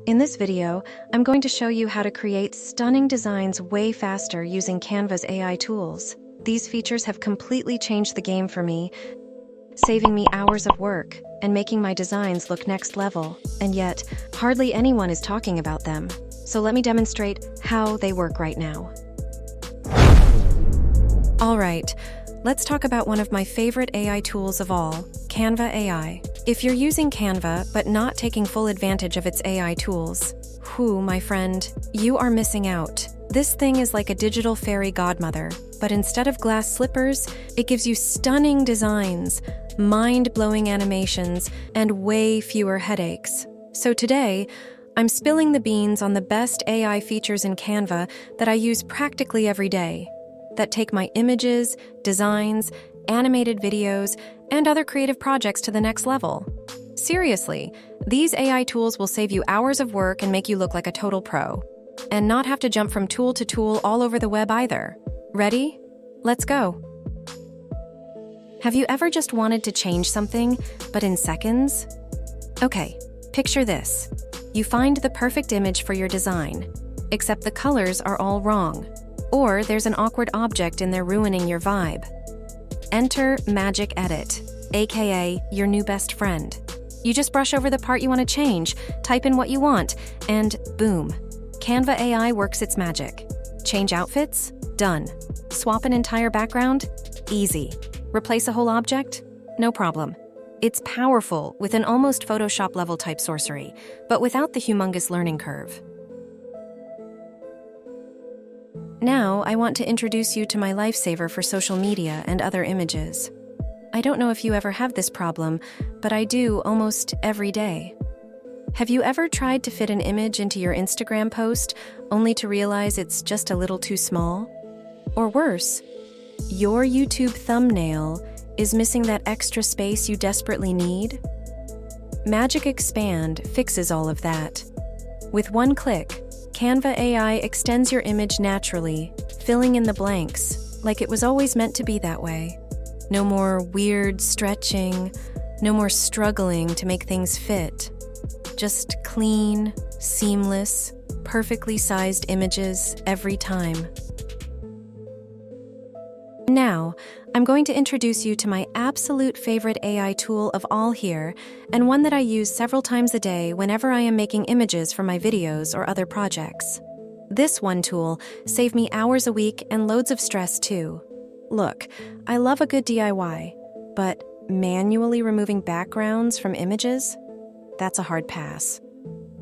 In this video, I'm going to show you how to create stunning designs way faster using Canva's AI tools. These features have completely changed the game for me, saving me hours of work and making my designs look next level. And yet, hardly anyone is talking about them. So let me demonstrate how they work right now. All right, let's talk about one of my favorite AI tools of all, Canva AI. If you're using Canva but not taking full advantage of its AI tools, my friend, you are missing out. This thing is like a digital fairy godmother, but instead of glass slippers, it gives you stunning designs, mind-blowing animations, and way fewer headaches. So today, I'm spilling the beans on the best AI features in Canva that I use practically every day, that take my images, designs, animated videos, and other creative projects to the next level. Seriously, these AI tools will save you hours of work and make you look like a total pro. And not have to jump from tool to tool all over the web either. Ready? Let's go. Have you ever just wanted to change something, but in seconds? Okay, picture this. You find the perfect image for your design, except the colors are all wrong, or there's an awkward object in there ruining your vibe. Enter Magic Edit, aka your new best friend. You just brush over the part you want to change, type in what you want, and boom. Canva AI works its magic. Change outfits? Done. Swap an entire background? Easy. Replace a whole object? No problem. It's powerful with an almost Photoshop-level type sorcery, but without the humongous learning curve. Now, I want to introduce you to my lifesaver for social media and other images. I don't know if you ever have this problem, but I do almost every day. Have you ever tried to fit an image into your Instagram post, only to realize it's just a little too small? Or worse, your YouTube thumbnail is missing that extra space you desperately need? Magic Expand fixes all of that. With one click, Canva AI extends your image naturally, filling in the blanks, like it was always meant to be that way. No more weird stretching, no more struggling to make things fit. Just clean, seamless, perfectly sized images every time. Now, I'm going to introduce you to my absolute favorite AI tool of all here, and one that I use several times a day whenever I am making images for my videos or other projects. This one tool saved me hours a week and loads of stress too. Look, I love a good DIY, but manually removing backgrounds from images? That's a hard pass.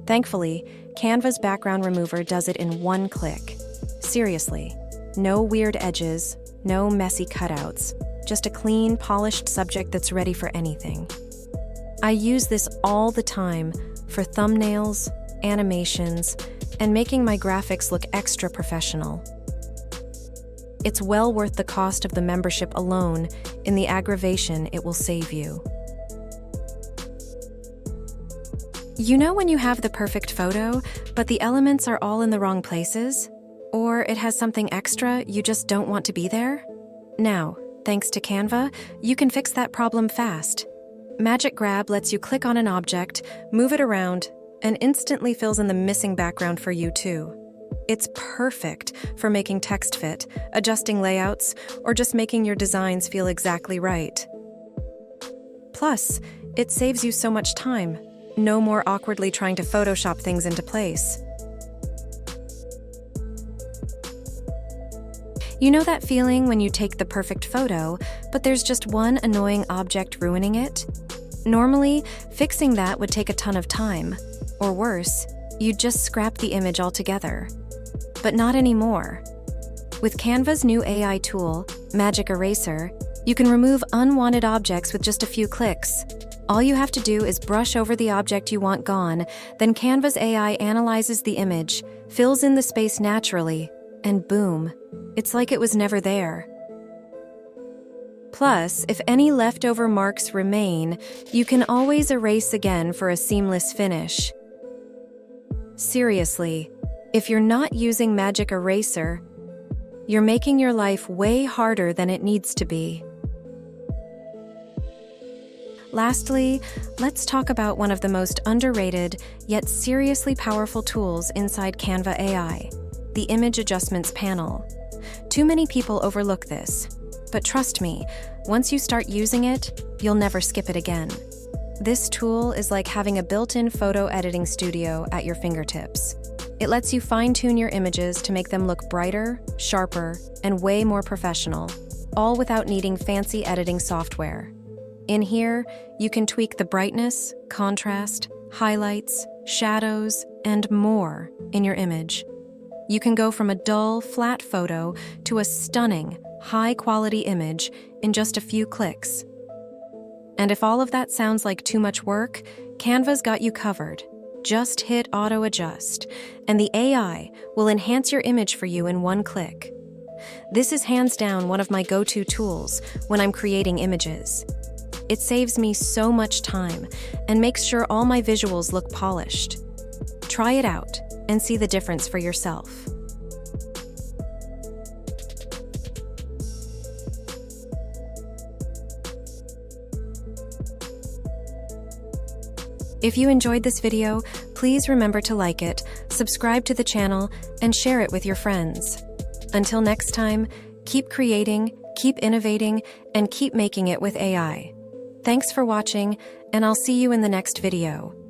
Thankfully, Canva's background remover does it in one click. Seriously, no weird edges, no messy cutouts, just a clean, polished subject that's ready for anything. I use this all the time for thumbnails, animations, and making my graphics look extra professional. It's well worth the cost of the membership alone in the aggravation it will save you. You know when you have the perfect photo, but the elements are all in the wrong places? Or it has something extra you just don't want to be there? Now, thanks to Canva, you can fix that problem fast. Magic Grab lets you click on an object, move it around, and instantly fills in the missing background for you too. It's perfect for making text fit, adjusting layouts, or just making your designs feel exactly right. Plus, it saves you so much time. No more awkwardly trying to Photoshop things into place. You know that feeling when you take the perfect photo, but there's just one annoying object ruining it? Normally, fixing that would take a ton of time. Or worse, you'd just scrap the image altogether. But not anymore. With Canva's new AI tool, Magic Eraser, you can remove unwanted objects with just a few clicks. All you have to do is brush over the object you want gone, then Canva's AI analyzes the image, fills in the space naturally, and boom, it's like it was never there. Plus, if any leftover marks remain, you can always erase again for a seamless finish. Seriously, if you're not using Magic Eraser, you're making your life way harder than it needs to be. Lastly, let's talk about one of the most underrated, yet seriously powerful tools inside Canva AI, the Image Adjustments panel. Too many people overlook this, but trust me, once you start using it, you'll never skip it again. This tool is like having a built-in photo editing studio at your fingertips. It lets you fine-tune your images to make them look brighter, sharper, and way more professional, all without needing fancy editing software. In here, you can tweak the brightness, contrast, highlights, shadows, and more in your image. You can go from a dull, flat photo to a stunning, high-quality image in just a few clicks. And if all of that sounds like too much work, Canva's got you covered. Just hit Auto Adjust, and the AI will enhance your image for you in one click. This is hands down one of my go-to tools when I'm creating images. It saves me so much time and makes sure all my visuals look polished. Try it out and see the difference for yourself. If you enjoyed this video, please remember to like it, subscribe to the channel, and share it with your friends. Until next time, keep creating, keep innovating, and keep making it with AI. Thanks for watching, and I'll see you in the next video.